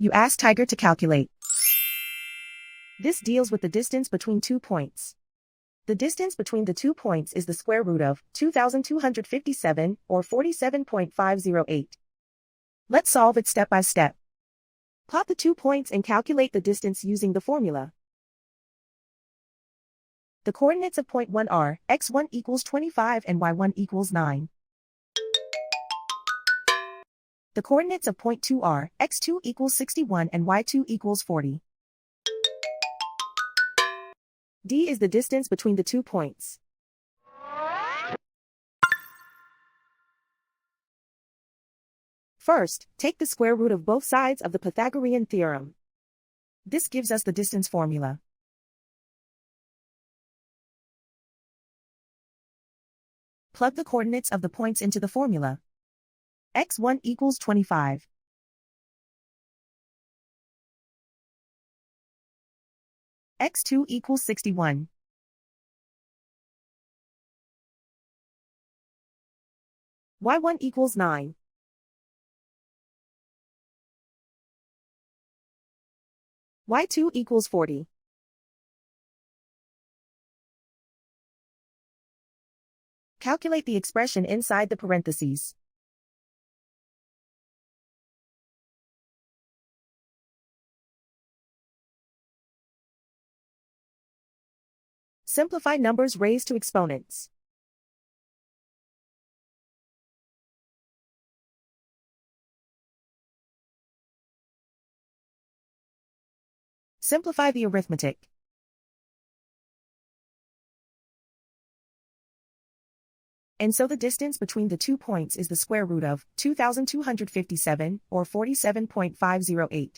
You ask Tiger to calculate. This deals with the distance between 2 points. The distance between the 2 points is the square root of 2,257, or 47.508. Let's solve it step by step. Plot the 2 points and calculate the distance using the formula. The coordinates of point 1 are x1 equals 25 and y1 equals 9. The coordinates of point 2 are x2 equals 61 and y2 equals 40. D is the distance between the 2 points. First, take the square root of both sides of the Pythagorean theorem. This gives us the distance formula. Plug the coordinates of the points into the formula. x1 equals 25. x2 equals 61. y1 equals 9. y2 equals 40. Calculate the expression inside the parentheses. Simplify numbers raised to exponents. Simplify the arithmetic. And so the distance between the 2 points is the square root of 2,257, or 47.508.